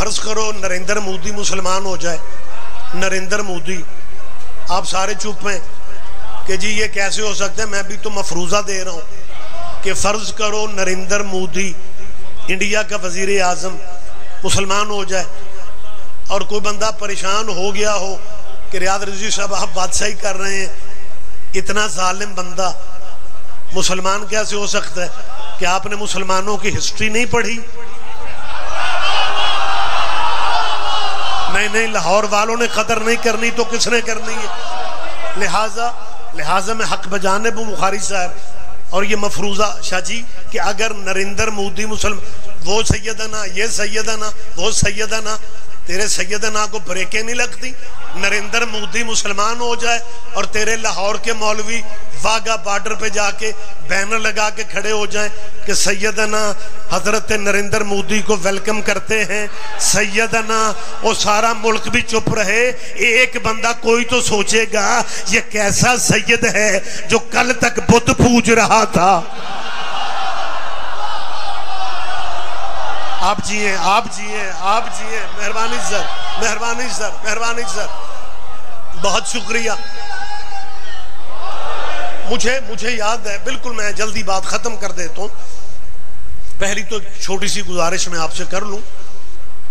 फर्ज करो नरेंद्र मोदी मुसलमान हो जाए, नरेंद्र मोदी, आप सारे चुप हैं कि जी ये कैसे हो सकता है। मैं भी तो मफरूज़ा दे रहा हूँ कि फ़र्ज़ करो नरेंद्र मोदी इंडिया का वज़ीर आज़म मुसलमान हो जाए और कोई बंदा परेशान हो गया हो कि रियाद रिजवी साहब आप बादशाही कर रहे हैं, इतना जालिम बंदा मुसलमान कैसे हो सकता है? कि आपने मुसलमानों की हिस्ट्री नहीं पढ़ी? नहीं, लाहौर वालों ने कदर नहीं करनी तो किसने करनी है? लिहाजा में हक बजाने वो बुखारी साहब और ये मफरूज़ा शाह जी कि अगर नरेंद्र मोदी मुसलमान, वो सैयदना, ये सैयदना, वो सैयदना, तेरे सैयदना को ब्रेकें नहीं लगती? नरेंद्र मोदी मुसलमान हो जाए और तेरे लाहौर के मौलवी वाघा बॉर्डर पे जाके बैनर लगा के खड़े हो जाएं कि सैयदना हजरत नरेंद्र मोदी को वेलकम करते हैं, सैयदना, वो सारा मुल्क भी चुप रहे। एक बंदा कोई तो सोचेगा ये कैसा सैयद है जो कल तक बुत पूज रहा था। आप जिए, आप जिए, आप जिए। मेहरबानी सर, मेहरबानी सर, मेहरबानी सर, बहुत शुक्रिया। मुझे याद है बिल्कुल, मैं जल्दी बात खत्म कर देता हूँ। पहली तो छोटी सी गुजारिश मैं आपसे कर लूँ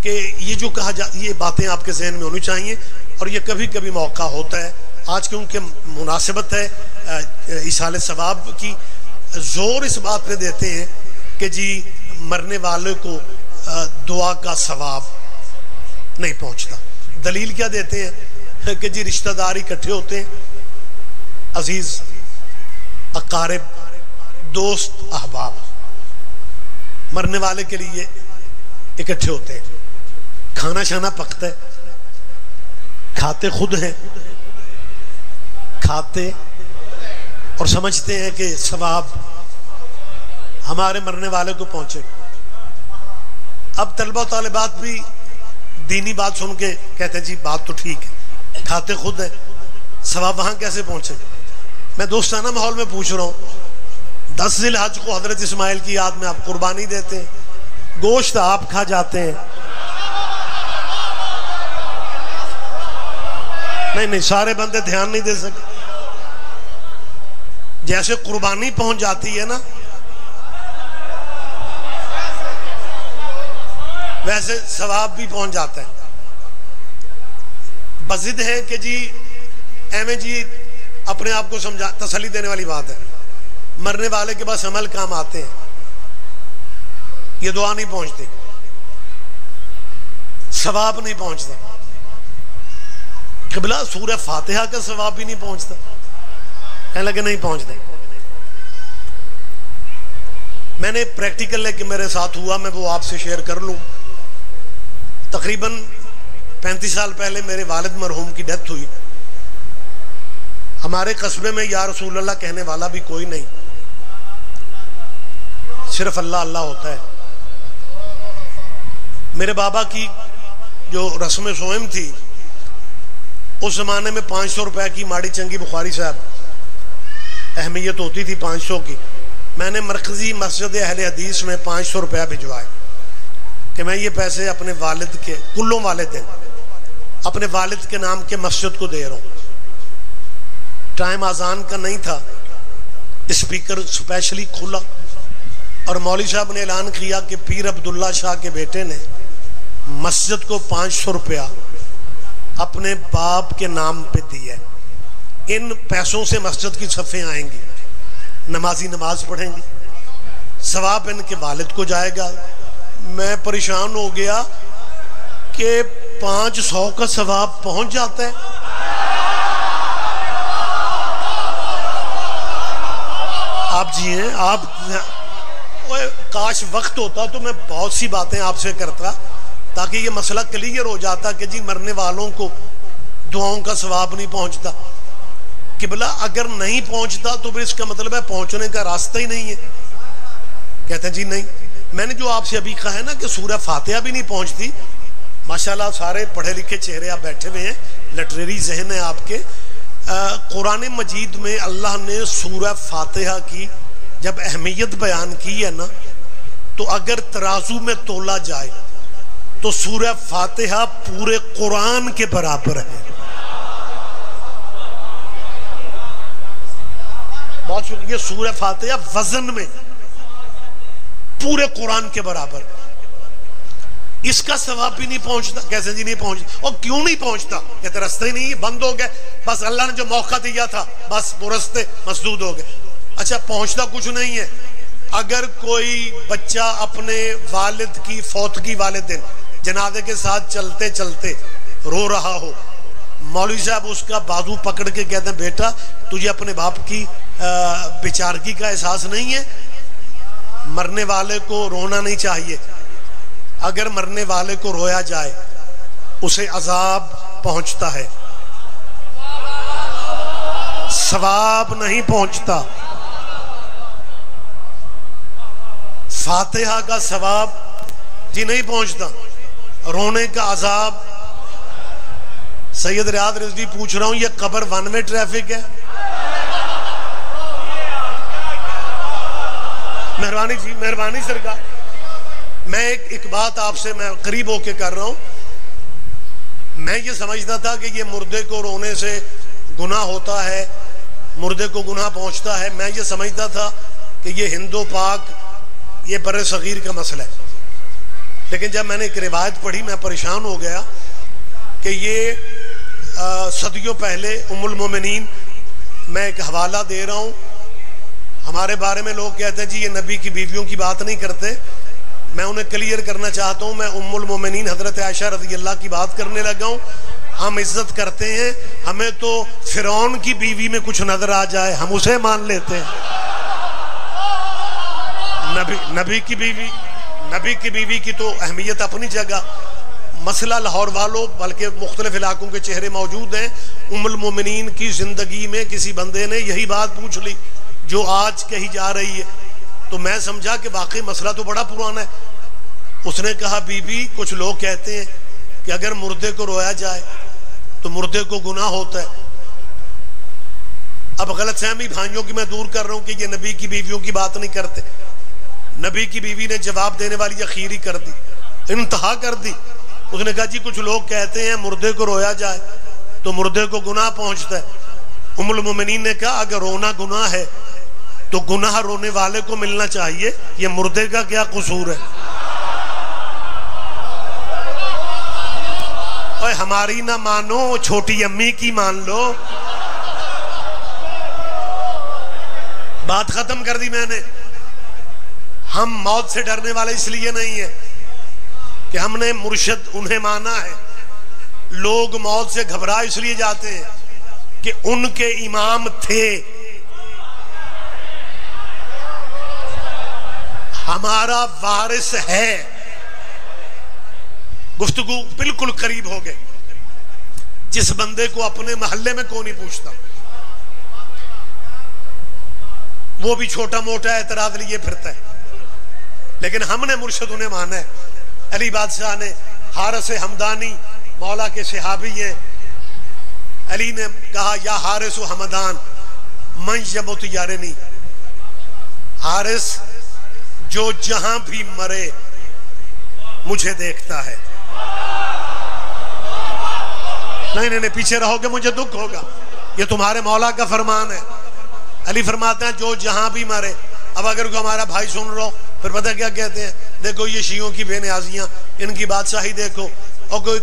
कि ये जो कहा जा, ये बातें आपके जहन में होनी चाहिए और ये कभी कभी मौका होता है। आज क्योंकि मुनासिबत है इसाले सवाब की, जोर इस बात पे देते हैं कि जी मरने वाले को दुआ का सवाब नहीं पहुंचता। दलील क्या देते हैं कि जी रिश्तेदार इकट्ठे होते हैं, अजीज, अकारिब, दोस्त, अहबाब, मरने वाले के लिए इकट्ठे होते हैं, खाना शाना पकता है, खाते खुद हैं, खाते और समझते हैं कि सवाब हमारे मरने वाले को पहुंचे। अब तलबा तालिबात भी दीनी बात सुन के कहते हैं जी बात तो ठीक है, खाते खुद है, सवाब वहां कैसे पहुंचे? मैं दोस्ताना माहौल में पूछ रहा हूं, 10 ज़िलहज को हजरत इस्माइल की याद में आप कुर्बानी देते हैं, गोश्त आप खा जाते हैं। नहीं, सारे बंदे ध्यान नहीं दे सके। जैसे कुर्बानी पहुंच जाती है ना, वैसे सवाब भी पहुंच जाता है। बजिद है कि जी एवं जी अपने आप को समझा, तसल्ली देने वाली बात है, मरने वाले के पास अमल काम आते हैं, ये दुआ नहीं पहुंचती, सवाब नहीं पहुंचता। क़िबला सूरह फातिहा का सवाब भी नहीं पहुंचता। कहने लगे नहीं पहुंचता। मैंने प्रैक्टिकल है कि मेरे साथ हुआ, मैं वो आपसे शेयर कर लूं। तकरीबन 35 साल पहले मेरे वालिद मरहूम की डेथ हुई। हमारे कस्बे में या रसूल अल्लाह कहने वाला भी कोई नहीं, सिर्फ अल्लाह अल्लाह होता है। मेरे बाबा की जो रस्म सोएम थी, उस जमाने में 500 रुपए की माड़ी चंगी बुखारी साहब अहमियत होती थी 500 की। मैंने मरकजी मस्जिद अहले हदीस में 500 रुपया भिजवाए कि मैं ये पैसे अपने वालिद के, कुल्लों वालिद हैं, अपने वालिद के नाम के मस्जिद को दे रहा हूँ। टाइम आजान का नहीं था, स्पीकर स्पेशली खुला और मौलवी साहब ने ऐलान किया कि पीर अब्दुल्ला शाह के बेटे ने मस्जिद को 500 रुपया अपने बाप के नाम पे दिया। इन पैसों से मस्जिद की सफ़ें आएंगी, नमाजी नमाज पढ़ेंगे, सवाब इनके वालिद को जाएगा। मैं परेशान हो गया कि 500 का सवाब पहुंच जाता है। आप जी हैं, आप काश वक्त होता तो मैं बहुत सी बातें आपसे करता ताकि ये मसला क्लियर हो जाता कि जी मरने वालों को दुआओं का सवाब नहीं पहुंचता। क़िबला अगर नहीं पहुंचता तो फिर इसका मतलब है पहुंचने का रास्ता ही नहीं है। कहते हैं जी नहीं, मैंने जो आपसे अभी कहा है ना कि सूरह फातिहा भी नहीं पहुंचती। माशाल्लाह सारे पढ़े लिखे चेहरे आप बैठे हुए हैं, लिटरेरी जहन है आपके। कुरान मजीद में अल्लाह ने सूरह फातिहा की जब अहमियत बयान की है ना, तो अगर तराजू में तोला जाए तो सूरह फातिहा पूरे कुरान के बराबर है। बहुत शुक्रिया। सूरह फातिहा वजन में पूरे कुरान के बराबर, इसका सवाब भी नहीं पहुंचता। कैसे जी नहीं पहुंचता? और क्यों नहीं पहुंचता? कहते रास्ते नहीं बंद हो गए, बस अल्लाह ने जो मौका दिया था बस वो रास्ते मसदूद हो गए। अच्छा, पहुंचता कुछ नहीं है। अगर कोई बच्चा अपने वालिद की फौतगी वाले दिन जनाजे के साथ चलते चलते रो रहा हो, मौलवी साहब उसका बाजू पकड़ के कहते हैं बेटा तुझे अपने बाप की बेचारगी का एहसास नहीं है? मरने वाले को रोना नहीं चाहिए। अगर मरने वाले को रोया जाए उसे अजाब पहुंचता है, सवाब नहीं पहुंचता। फातिहा का सवाब जी नहीं पहुंचता, रोने का अजाब। सैयद रियाद रिजवी पूछ रहा हूं, ये कब्र वन वे ट्रैफिक है? मेहरबानी जी, मेहरबानी सरकार। मैं एक बात आपसे मैं करीब होके कर रहा हूं। मैं ये समझता था कि ये मुर्दे को रोने से गुनाह होता है, मुर्दे को गुनाह पहुंचता है। मैं ये समझता था कि ये हिंदू पाक, ये बर्रे सगीर का मसला है। लेकिन जब मैंने एक रिवायत पढ़ी मैं परेशान हो गया कि ये सदियों पहले उम्मुल मोमिनीन, मैं एक हवाला दे रहा हूं। हमारे बारे में लोग कहते हैं जी ये नबी की बीवियों की बात नहीं करते। मैं उन्हें क्लियर करना चाहता हूं, मैं उम्मुल मोमिनीन हजरत आयशा रज़ी अल्लाह की बात करने लगा हूं। हम इज्जत करते हैं, हमें तो फिरौन की बीवी में कुछ नजर आ जाए हम उसे मान लेते हैं। नबी की बीवी की तो अहमियत अपनी जगह। मसला लाहौर वालों बल्कि मुख्तलिफ इलाकों के चेहरे मौजूद हैं। उम्मुल मोमिनीन की जिंदगी में किसी बंदे ने यही बात पूछ ली जो आज कही जा रही है, तो मैं समझा कि वाकई मसला तो बड़ा पुराना है। उसने कहा बीबी कुछ लोग कहते हैं कि अगर मुर्दे को रोया जाए तो मुर्दे को गुनाह होता है। अब गलतफहमी भाइयों की मैं दूर कर रहा हूं कि ये नबी की बीवियों की बात नहीं करते। नबी की बीवी ने जवाब देने वाली अखीरी कर दी, इंतहा कर दी। उसने कहा जी कुछ लोग कहते हैं मुर्दे को रोया जाए तो मुर्दे को गुनाह पहुंचता है। उम्मुल मोमिनीन ने कहा अगर रोना गुनाह है तो गुनाह रोने वाले को मिलना चाहिए, ये मुर्दे का क्या कसूर है? और हमारी ना मानो, छोटी अम्मी की मान लो। बात खत्म कर दी मैंने। हम मौत से डरने वाले इसलिए नहीं है कि हमने मुर्शिद उन्हें माना है। लोग मौत से घबरा इसलिए जाते हैं कि उनके इमाम थे। हमारा वारिस है। गुफ्तगू बिल्कुल करीब हो गए। जिस बंदे को अपने मोहल्ले में कौन नहीं पूछता, वो भी छोटा मोटा एतराज लिए फिरता है। लेकिन हमने मुर्शिद उन्हें माना है। अली बादशाह ने, हारिस हमदानी मौला के सहाबी हैं, अली ने कहा या हारिस हमदान मन यमुत यारनी, हारिस जो जहां भी मरे मुझे देखता है। नहीं नहीं नहीं, पीछे रहोगे मुझे दुख होगा, ये तुम्हारे मौला का फरमान है। अली फरमाते हैं जो जहां भी मरे। अब अगर को हमारा भाई सुन रहा हो फिर पता क्या कहते हैं, देखो ये शियों की बेनियाजियां, इनकी बादशाही देखो। और कोई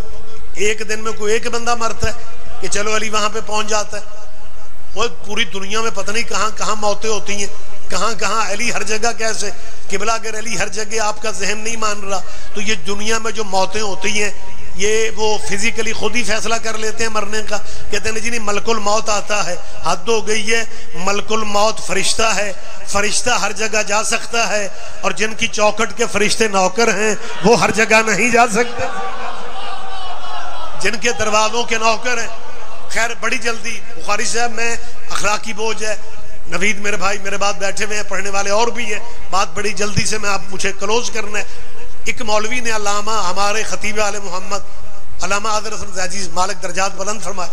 एक दिन में कोई एक बंदा मरता है कि चलो अली वहां पे पहुंच जाता है। वो पूरी दुनिया में पता नहीं कहां कहां मौतें होती हैं, कहां कहां अली हर जगह। कैसे किबला अगर अली हर जगह आपका जहन नहीं मान रहा तो ये दुनिया में जो मौतें होती हैं ये वो फिजिकली खुद ही फैसला कर लेते हैं मरने का। कहते हैं जी नहीं मलकुल मौत आता है, हद हो गई है। मलकुल मौत फरिश्ता है, फरिश्ता हर जगह जा सकता है और जिनकी चौखट के फरिश्ते नौकर हैं वो हर जगह नहीं जा सकते, जिनके दरवाजों के नौकर हैं। खैर बड़ी जल्दी बुखारी साहब में अखलाकी बोझ है, नवीद मेरे भाई मेरे बाद बैठे हुए हैं, पढ़ने वाले और भी हैं। बात बड़ी जल्दी से मैं आप मुझे क्लोज करना है। एक मौलवी ने अल्लामा हमारे खतीब आले मोहम्मद अल्लामा आदर हसन ज़ैदी मालिक दर्जात बुलंद फरमाए,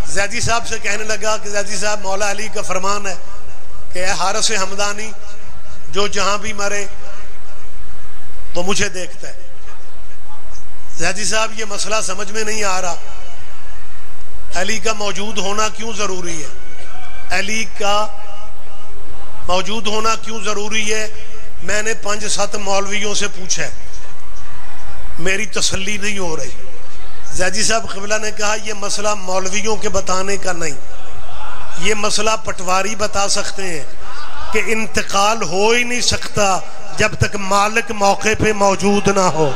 ज़ैदी साहब से कहने लगा कि ज़ैदी साहब मौला अली का फरमान है कि हारिस हमदानी जो जहां भी मरे वो मुझे देखता है। जैदी साहब ये मसला समझ में नहीं आ रहा, अली का मौजूद होना क्यों जरूरी है? अली का मौजूद होना क्यों जरूरी है? मैंने 5-7 मौलवियों से पूछा, मेरी तसल्ली नहीं हो रही। जैदी साहब क़िबला ने कहा यह मसला मौलवियों के बताने का नहीं, ये मसला पटवारी बता सकते हैं कि इंतकाल हो ही नहीं सकता जब तक मालिक मौके पे मौजूद ना हो।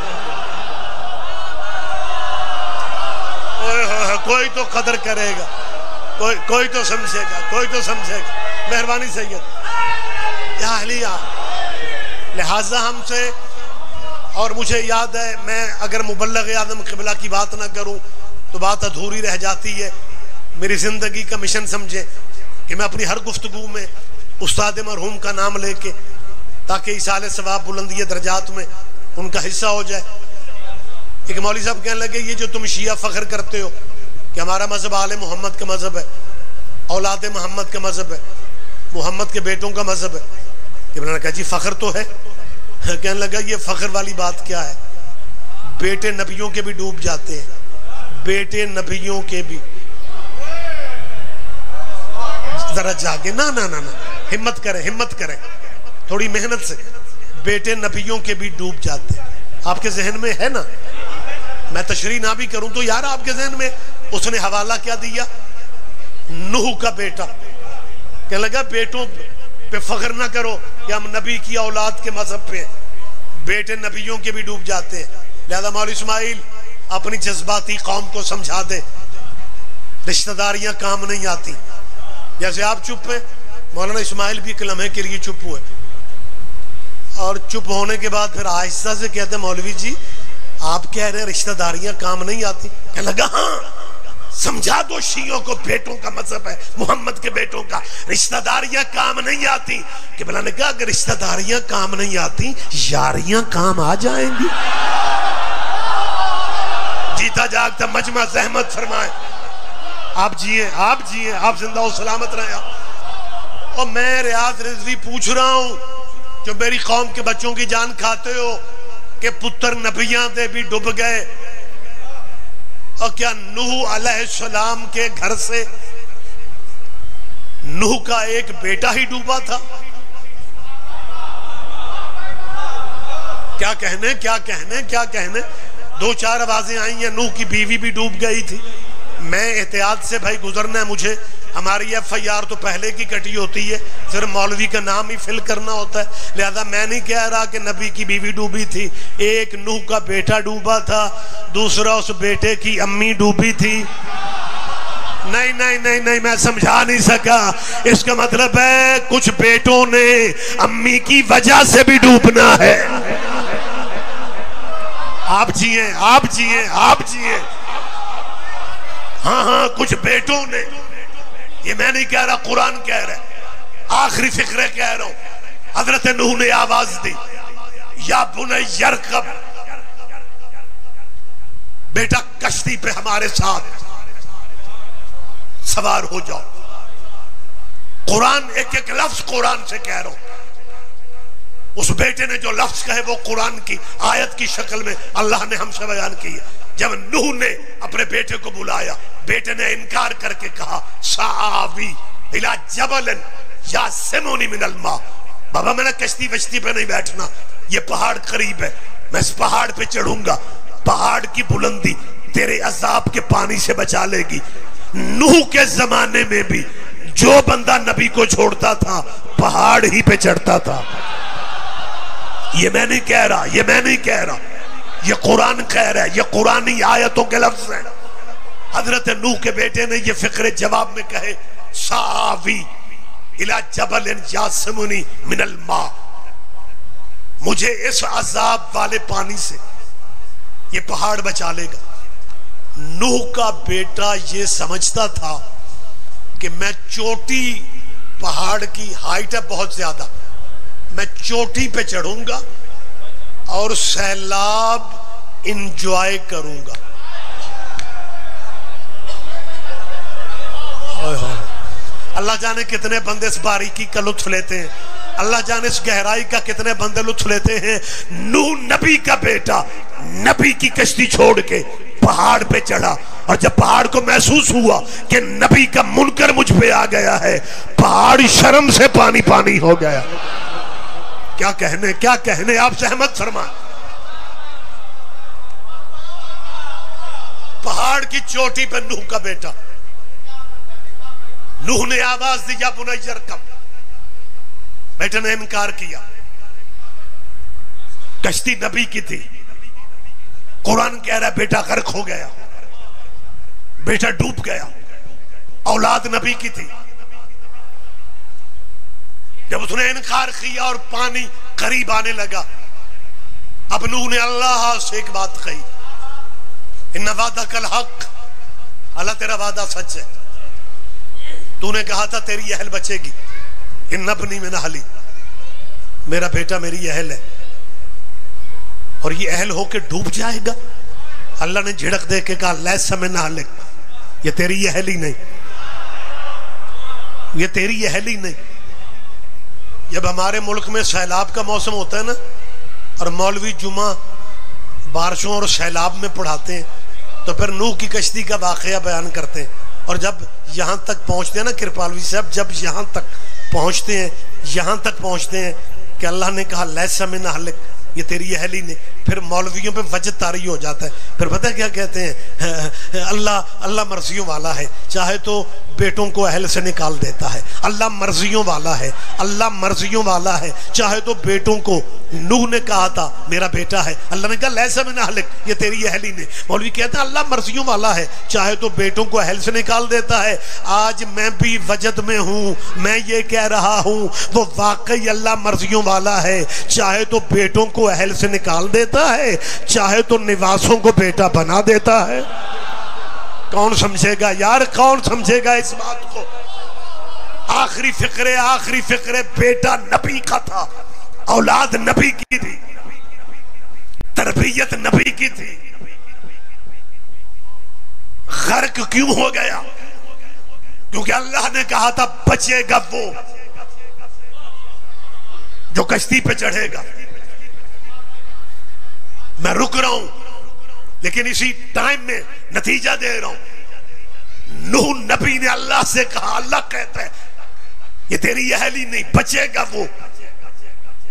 कोई तो कदर करेगा, कोई तो समझेगा, कोई तो समझेगा। मेहरबानी सैयद या अहलिया, लिहाजा हमसे, और मुझे याद है मैं अगर मुबल्लग आदम क़िबला की बात ना करूं तो बात अधूरी रह जाती है। मेरी ज़िंदगी का मिशन समझे कि मैं अपनी हर गुफ्तगू में उस्ताद मरहूम का नाम लेके, ताकि इसाले सवाब बुलंदी दर्जात में उनका हिस्सा हो जाए। एक मौलवी साहब कहने लगे ये जो तुम शिया फ़ख्र करते हो कि हमारा मज़हब आले मोहम्मद का मज़हब है, औलाद मोहम्मद का मज़हब है, मोहम्मद के बेटों का मज़हब है, कि मैंने कहा जी फ़ख्र तो है। कहने लगा ये फ़ख्र वाली बात क्या है, बेटे नबियों के भी डूब जाते हैं, बेटे नबियों के भी। जरा जागे ना ना ना ना, हिम्मत करें, हिम्मत करें थोड़ी मेहनत से। बेटे नबियों के भी डूब जाते हैं। आपके जहन में है ना, मैं तशरीह ना भी करूं तो यार आपके जहन में उसने हवाला क्या दिया? नूह का बेटा। कहने लगा बेटों पे फख्र ना करो कि हम नबी की औलाद के मजहब पे हैं, बेटे नबियों के भी डूब जाते हैं। लिहाजा मौलवी इस्माइल अपनी जज्बाती कौम को समझा दे, रिश्तेदारियां काम नहीं आती। जैसे आप चुप हैं, मौलाना इस्माइल भी एक लम्हे के लिए चुप हुए, और चुप होने के बाद फिर आहिस्ता से कहते हैं मौलवी जी आप कह रहे हैं रिश्तेदारियां काम नहीं आती। कहने लगा हाँ, समझा दो शियों को बेटों का मजहब है, मोहम्मद के बेटों का, रिश्तेदारियां काम नहीं आती। कि भला ने कहा अगर रिश्तेदारियां काम नहीं आती, यारियां काम आ जाएंगी। जीता जागता मजमा ज़हमत फरमाए। आप जिए, आप जिए, आप जिंदा हो सलामत रहे। और मैं रियाज रिजवी पूछ रहा हूं जो मेरी कौम के बच्चों की जान खाते हो कि पुत्र नबियां दे भी डूब गए, और क्या नूह अलैहिस्सलाम के घर से नूह का एक बेटा ही डूबा था? क्या कहने, क्या कहने, क्या कहने। 2-4 आवाजें आई हैं नूह की बीवी भी डूब गई थी। मैं एहतियात से भाई गुजरना है मुझे, हमारी FIR तो पहले की कटी होती है, सिर्फ मौलवी का नाम ही फिल करना होता है। लिहाजा मैं नहीं कह रहा कि नबी की बीवी डूबी थी, एक नूह का बेटा डूबा था, दूसरा उस बेटे की अम्मी डूबी थी। नहीं नहीं नहीं नहीं, मैं समझा नहीं सका। इसका मतलब है कुछ बेटों ने अम्मी की वजह से भी डूबना है। आप जिए, आप जिए, आप जिए। हाँ हाँ, कुछ बेटों ने, ये मैं नहीं कह रहा, कुरान कह रहा है, आखिरी फिक्र कह रहा हूं। हजरत नूह ने आवाज दी या बुनय्या यरकब, बेटा कश्ती पे हमारे साथ सवार हो जाओ। कुरान एक एक लफ्ज कुरान से कह रहा हूं। उस बेटे ने जो लफ्ज कहे वो कुरान की आयत की शक्ल में अल्लाह ने हमसे बयान की है। जब नूह ने अपने बेटे को बुलाया, बेटे ने इनकार करके कहा सावी इला जबलन यासिमुनी मिनल मा, बाबा मैंने कश्ती वश्ती पे नहीं बैठना, ये पहाड़ करीब है, मैं इस पहाड़ पे चढ़ूंगा, पहाड़ की बुलंदी तेरे अजाब के पानी से बचा लेगी। नूह के जमाने में भी जो बंदा नबी को छोड़ता था पहाड़ ही पे चढ़ता था। ये मैं नहीं कह रहा, ये मैं नहीं कह रहा, ये कुरान कह रहा है, ये कुरानी आयतों के लफ्ज हैं। हजरत नूह के बेटे ने ये फिक्र जवाब में कहे सावी इला जबलन यासिमुनी मिनल मा, मुझे इस अजाब वाले पानी से ये पहाड़ बचा लेगा। नूह का बेटा ये समझता था कि मैं चोटी, पहाड़ की हाइट है बहुत ज्यादा, मैं चोटी पे चढ़ूंगा और सैलाब इंजॉय अल्लाह जाने कितने बंदे इस बारीकी का लुत्फ लेते हैं, अल्लाह जाने इस गहराई का कितने बंदे लुत्फ लेते हैं। नूह नबी का बेटा नबी की कश्ती छोड़ के पहाड़ पे चढ़ा, और जब पहाड़ को महसूस हुआ कि नबी का मुनकर मुझ पे आ गया है, पहाड़ शर्म से पानी पानी हो गया। क्या कहने आप सहमत फरमाएं। पहाड़ की चोटी पे नूह का बेटा, नूह ने आवाज दी या बुनय्यर कब, बेटे ने इनकार किया। कश्ती नबी की थी, कुरान कह रहा है बेटा गर्क हो गया, बेटा डूब गया, औलाद नबी की थी। जब उसने इनकार किया और पानी करीब आने लगा, अब नूह ने अल्लाह से एक बात कही, इन्ना वादा कल हक, अल्लाह तेरा वादा सच है, तूने कहा था तेरी अहल बचेगी, इन नबनी में नहली, मेरा बेटा मेरी अहल है और ये अहल होके डूब जाएगा। अल्लाह ने झिड़क दे के कहा लैस में नहलिक, ये तेरी अहल ही नहीं, ये तेरी अहल ही नहीं। जब हमारे मुल्क में सैलाब का मौसम होता है ना, और मौलवी जुमा बारिशों और सैलाब में पढ़ाते हैं, तो फिर नूह की कश्ती का वाकया बयान करते हैं। और जब यहाँ तक पहुँचते हैं ना कृपालवी साहब, जब यहाँ तक पहुँचते हैं कि अल्लाह ने कहा लैसा में नहलिक, ये तेरी अहल ही नहीं, फिर मौलवियों पे वजह तारी हो जाता है। फिर पता है क्या कहते हैं, अल्लाह मर्जियों वाला है, चाहे तो बेटों को अहल से निकाल देता है। अल्लाह मर्जियों वाला है, अल्लाह मर्जियों वाला है, चाहे तो बेटों को, नूह ने कहा था मेरा बेटा है, अल्लाह ने कहा लैसा में नहलिक, ये तेरी अहल ही नहीं। मौलवी कहते हैं अल्लाह मर्जियों वाला है, चाहे तो बेटों को अहल से निकाल देता है। आज मैं भी वजद में हूँ, मैं ये कह रहा हूँ वो वाकई अल्लाह मर्जियों वाला है, चाहे तो बेटों को अहल से निकाल देता है, चाहे तो निवासों को बेटा बना देता है। कौन समझेगा यार, कौन समझेगा इस बात को। आखिरी फिक्रे बेटा नबी का था, औलाद नबी की थी, तरबियत नबी की थी। गर्क क्यों हो गया? क्योंकि अल्लाह ने कहा था बचेगा वो जो कश्ती पे चढ़ेगा। मैं रुक रहा हूं, लेकिन इसी टाइम में नतीजा दे रहा हूं। नूह नबी ने अल्लाह से कहा, अल्लाह कहता है ये तेरी अहल ही नहीं, बचेगा वो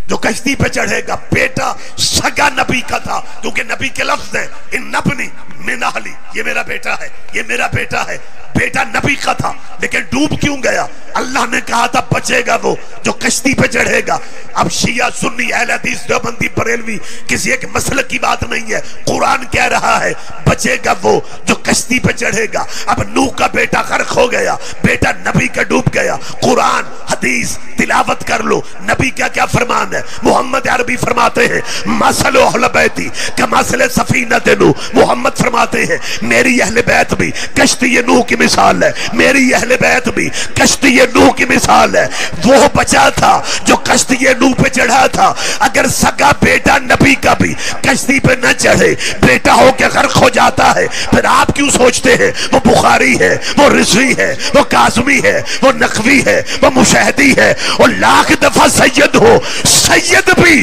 जो कश्ती पे चढ़ेगा। बेटा सगा नबी का था, क्योंकि नबी के लफ्ज है इन नबनी में नहली, ये मेरा बेटा है, ये मेरा बेटा है। बेटा नबी का था, लेकिन डूब क्यों गया? अल्लाह ने कहा था बचेगा वो जो कश्ती पे चढ़ेगा। अब शिया सुन्नी अहले हदीस देवबंदी बरेलवी किसी एक मसलक की बात नहीं है, कुरान कह रहा है बचेगा वो जो कश्ती पे चढ़ेगा। अब नूह का बेटा गर्क हो गया, बेटा नबी का डूब गया। कुरान हदीस तिलावत कर लो, नबी का क्या फरमान है। मोहम्मद अरबी फरमाते हैं मसल अहले बैती कमसल सफीनत नूह। मोहम्मद फरमाते हैं मेरी अहले बैत भी कश्ती नूह की मिसाल है, मेरी अहले बैत भी कश्ती नूह की मिसाल है। वो बचा था जो कश्ती नूह पे चढ़ा था। अगर सगा बेटा नबी का भी कश्ती पे न चढ़े, बेटा होकर गर्क हो जाता है, फिर आप क्यों सोचते हैं वो बुखारी है, वो रिजवी है, वो काज़मी है, वो नकवी है, वो मुशहदी है, और लाख दफा सैयद हो, सैयद भी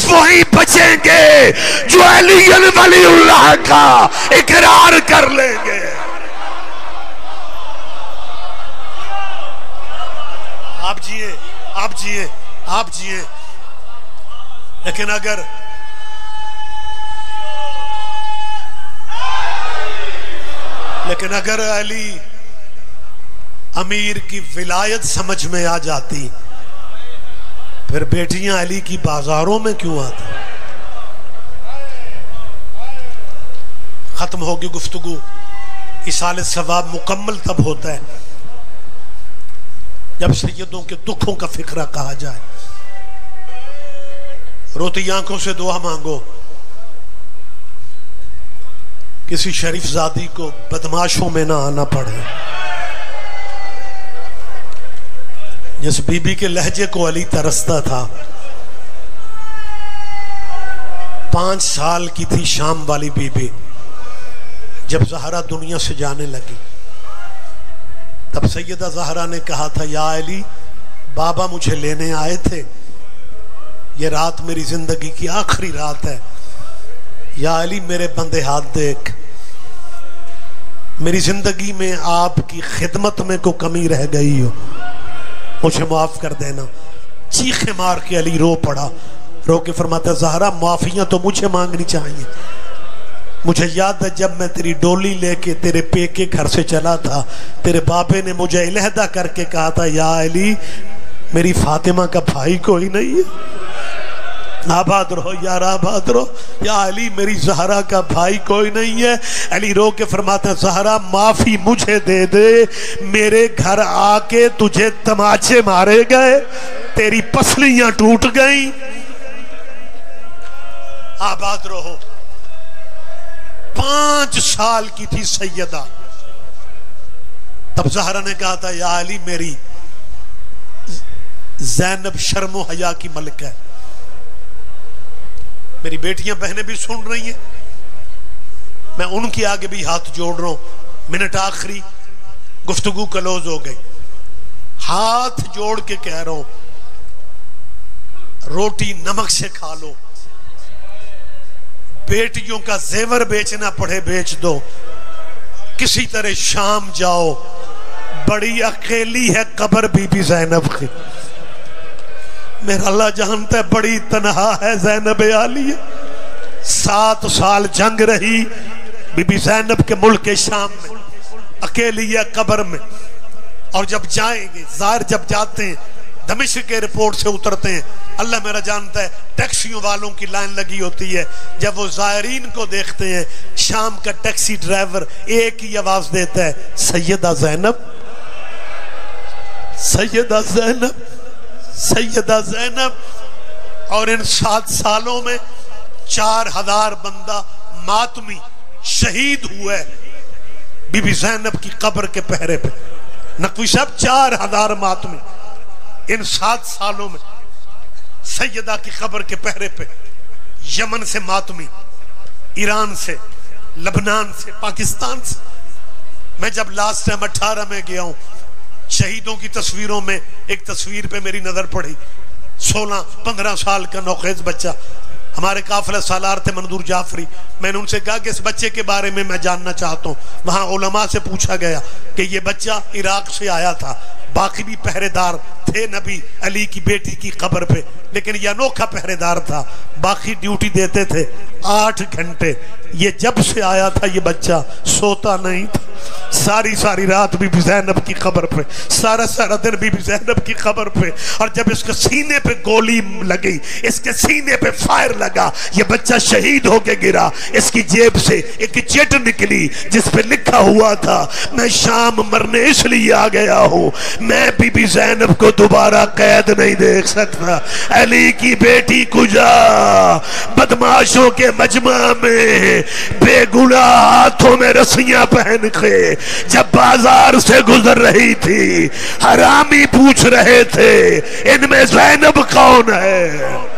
वही बचेंगे जो अली वलीउल्लाह का इकरार कर लेंगे। आप जिए, आप जिए, आप जिए, लेकिन अगर अली अमीर की विलायत समझ में आ जाती, फिर बेटियां अली की बाजारों में क्यों आती? खत्म होगी गुफ्तगू। इसाले सवाब मुकम्मल तब होता है जब सैयदों के दुखों का फिक्रा कहा जाए। रोती आंखों से दुआ मांगो, किसी शरीफ जादी को बदमाशों में ना आना पड़े। जिस बीबी के लहजे को अली तरसता था, 5 साल की थी शाम वाली बीबी, जब ज़हरा दुनिया से जाने लगी। तब सैयदा ज़हरा ने कहा था, या अली बाबा मुझे लेने आए थे, ये रात मेरी जिंदगी की आखिरी रात है, या अली मेरे बंदे हाथ देख, मेरी जिंदगी में आपकी खिदमत में कोई कमी रह गई हो, मुझे माफ कर देना। चीखे मार के अली रो पड़ा। रो के फरमाता, ज़हरा माफियां तो मुझे मांगनी चाहिए। मुझे याद है जब मैं तेरी डोली लेके तेरे पेके घर से चला था, तेरे बाबे ने मुझे अलहदा करके कहा था, या अली मेरी फातिमा का भाई कोई नहीं है, आबाद रहो यार, आबाद रहो, या अली मेरी ज़हरा का भाई कोई नहीं है। अली रो के फरमाते हैं, ज़हरा माफी मुझे दे दे, मेरे घर आके तुझे तमाचे मारे गए, तेरी पसलियां टूट गई, आबाद रहो। 5 साल की थी सैयदा, तब ज़हरा ने कहा था, या अली मेरी ज़ैनब शर्मो हया की मलिक है। मेरी बेटियां बहनें भी सुन रही हैं, मैं उनके आगे भी हाथ जोड़ रहा हूं। मिनट आखिरी, गुफ्तगू क्लोज हो गई। हाथ जोड़ के कह रहा हूं, रोटी नमक से खा लो, बेटियों का जेवर बेचना पड़े बेच दो, किसी तरह शाम जाओ, बड़ी अकेली है कब्र बीबी ज़ैनब की। मेरा अल्लाह जानता है बड़ी तनहा है ज़ैनब आलिया। 7 साल जंग रही बीबी ज़ैनब के मुल्क के शाम में, अकेली है कब्र में। और जब जाएंगे ज़ाहिर, जब जाते हैं दमिश्क के एयरपोर्ट से उतरते हैं, अल्लाह मेरा जानता है टैक्सियों वालों की लाइन लगी होती है। जब वो ज़ायरीन को देखते हैं, शाम का टैक्सी ड्राइवर एक ही आवाज देता है, सैयदा ज़ैनब, सैयदा ज़ैनब, सैयदा ज़ैनब। और इन 7 सालों में 4000 बंदा मातमी शहीद हुए बीबी ज़ैनब की कब्र के पहरे पे। नकवी साहब 4000 मातमी इन 7 सालों में सैयदा की कब्र के पहरे पे। यमन से मातमी, ईरान से, लबनान से, पाकिस्तान से। मैं जब लास्ट टाइम 18 में गया हूं, शहीदों की तस्वीरों में एक तस्वीर पे मेरी नजर पड़ी। 16-15 साल का नौखेज बच्चा, हमारे काफिला सालार थे मंजूर जाफरी। मैंने उनसे कहा कि इस बच्चे के बारे में मैं जानना चाहता हूँ। वहां उलमा से पूछा गया कि ये बच्चा इराक से आया था, बाकी भी पहरेदार थे नबी अली की बेटी की कब्र पे, लेकिन यह अनोखा पहरेदार था, बाकी ड्यूटी देते थे 8 घंटे। ये जब से आया था ये बच्चा सोता नहीं था, सारी सारी रात बीबी ज़ैनब की कब्र पे, सारा सारा दिन बीबी ज़ैनब की कब्र पे। और जब इसके सीने पे गोली लगी, इसके सीने पे फायर लगा, ये बच्चा शहीद होके गिरा। इसकी जेब से एक चिट निकली जिस पे लिखा हुआ था, मैं शाम मरने इसलिए आ गया हूँ, मैं बीबी ज़ैनब को दोबारा कैद नहीं देख सकता। अली की बेटी कुजा बदमाशों के मजमा में बेगुनाह हाथों में रस्सियां पहन के जब बाजार से गुजर रही थी, हरामी पूछ रहे थे इनमें ज़ैनब कौन है।